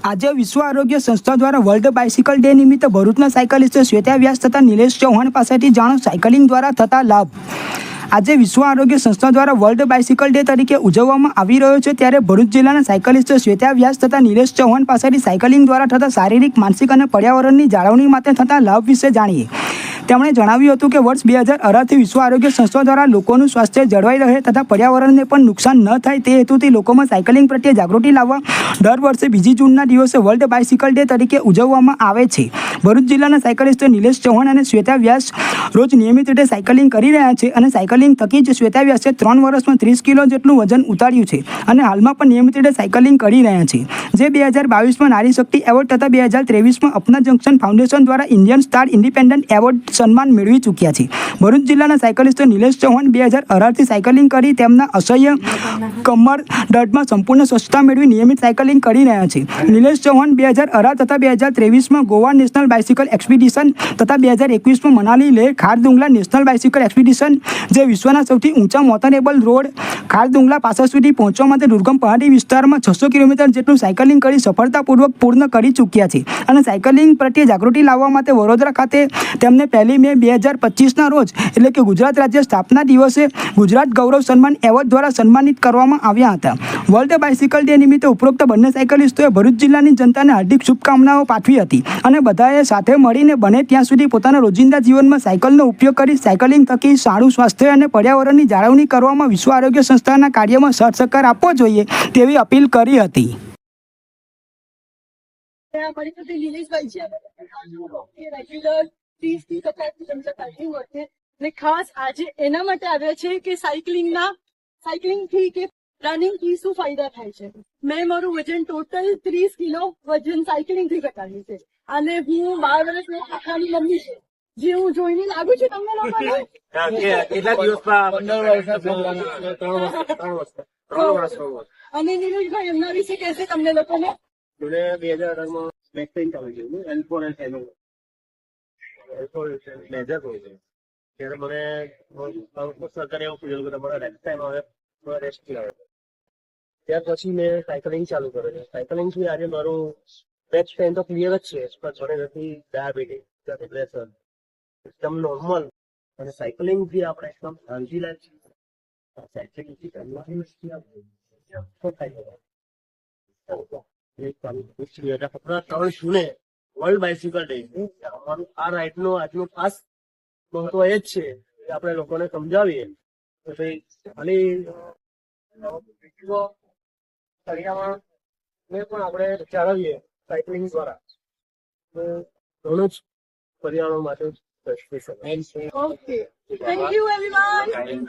આજે વિશ્વ આરોગ્ય સંસ્થા દ્વારા વર્લ્ડ બાઇસિકલ ડે નિમિત્તે ભરૂચના સાયકલિસ્ટ શ્વેતા વ્યાસ તથા નિલેશ ચૌહાણ પાસેથી જાણો સાયકલિંગ દ્વારા થતા લાભ। આજે વિશ્વ આરોગ્ય સંસ્થા દ્વારા વર્લ્ડ બાઇસિકલ ડે તરીકે ઉજવવામાં આવી રહ્યો છે, ત્યારે ભરૂચ જિલ્લાના સાયકલિસ્ટ શ્વેતા વ્યાસ તથા નિલેશ ચૌહાણ પાસેથી સાયકલિંગ દ્વારા થતા શારીરિક, માનસિક અને પર્યાવરણની જાળવણી માટે થતા લાભ વિશે જાણીએ। તેમણે જણાવ્યું હતું કે વર્ષ 2018થી વિશ્વ આરોગ્ય સંસ્થા દ્વારા લોકોનું સ્વાસ્થ્ય જળવાઈ રહે તથા પર્યાવરણને પણ નુકસાન ન થાય તે હેતુથી લોકોમાં સાયકલિંગ પ્રત્યે જાગૃતિ લાવવા દર વર્ષે 2 જૂનના દિવસે વર્લ્ડ બાઇસિકલ ડે તરીકે ઉજવવામાં આવે છે। ભરૂચ જિલ્લાના સાયકલિસ્ટ નિલેશ ચૌહાણ અને શ્વેતા વ્યાસ રોજ નિયમિત રીતે સાયકલિંગ કરી રહ્યા છે અને સાયકલિંગ થકી જ શ્વેતા વ્યાસે 3 વર્ષમાં 30 કિલો જેટલું વજન ઉતાર્યું છે અને હાલમાં પણ નિયમિત રીતે સાયકલિંગ કરી રહ્યા છે, જે 2022માં નારી શક્તિ એવોર્ડ તથા 2023માં અપના જંકશન ફાઉન્ડેશન દ્વારા ઇન્ડિયન સ્ટાર ઇન્ડિપેન્ડન્ટ એવોર્ડ સન્માન મેળવી ચૂક્યા છે। ભરૂચ જિલ્લાના સાયકલિસ્ટ નિલેશ ચૌહાણ 2018થી સાયકલિંગ કરી તેમના અસહ્ય કમર દર્દમાં સંપૂર્ણ સ્વચ્છતા મેળવી નિયમિત સાયકલિંગ કરી રહ્યા છે। નિલેશ ચૌહાણ 2018 તથા 2023માં ગોવા નેશનલ બાઇસિકલ એક્સપિડિશન તથા 2021માં Manali Leh Khardungla national bicycle expedition, જે વિશ્વના સૌથી ઊંચા મોટરેબલ રોડ ખારદુંગલા પાસા સુધી પહોંચવા માટે દુર્ગમ પહાડી વિસ્તારમાં 600 કિલોમીટર જેટલું સાયકલિંગ કરી સફળતાપૂર્વક પૂર્ણ કરી ચૂક્યા છે અને સાયકલિંગ પ્રત્યે જાગૃતિ લાવવા માટે વડોદરા ખાતે તેમને 1 મે 2025ના રોજ એટલે કે ગુજરાત રાજ્ય સ્થાપના દિવસે ગુજરાત ગૌરવ સન્માન એવોર્ડ દ્વારા સન્માનિત કરવામાં આવ્યા હતા। વર્લ્ડ બાઇસિકલ ડે નિમિત્તે ઉપરોક્ત બંને સાયકલિસ્ટોએ ભરૂચ જિલ્લાની જનતાને હાર્દિક શુભકામનાઓ પાઠવી હતી અને બધાએ સાથે મળીને બને ત્યાં સુધી પોતાના રોજિંદા જીવનમાં સાયકલનો ઉપયોગ કરી સાયકલિંગ થકી સારું સ્વાસ્થ્ય અને પર્યાવરણની જાળવણી કરવામાં વિશ્વ આરોગ્ય સંસ્થાના કાર્યમાં સહકાર આપવો જોઈએ તેવી અપીલ કરી હતી। ખાસ આજે એના માટે આવ્યા છે કે સાયકલિંગ થી કે રનિંગ થી શું ફાયદા થાય છે। મેં મારું વજન ટોટલ 30 કિલો વજન સાયકલિંગ થી ઘટાડ્યું છે અને હું 12 વર્ષની આખાની મમ્મી છે, જે હું જોઈને લાગુ છું તમને લોકોને કેટલા દિવસમાં 15 વર્ષ અને નીરજભાઈ એમના વિશે કહેશે તમને લોકોને। 2018માં વેક્સિન ચાલુ થયું L4 મેજર હોય છે, ત્યારે મને સરકારે એવું કીધું કે તમારા નેક્સ્ટ ટાઈમ હવે રેસ્ટ આવે। ત્યાર પછી મેં સાયકલિંગ ચાલુ કર્યું છે। સાયકલિંગ થી આજે મારું બેક પેઇન તો ક્લિયર જ છે, પણ જોડે નથી ડાયાબિટીસ, પ્રેશર એકદમ નોર્મલ અને સાયકલિંગ થી આપણે એકદમ શાંતિ લાગે છે। સાયકલિંગ થી વર્લ્ડ બાઇસિકલ ડે અમારું આ રાઇડ નો આજનો ખાસ મહત્વ એ જ છે કે આપણે લોકોને સમજાવીએ કે ભાઈ ખાલી પર્યાવરણ પણ આપણે જાળવીએ સાયકલિંગ દ્વારા, ઘણું જ પર્યાવરણ માટે ઓકે, થેન્ક યુ એવરીવન।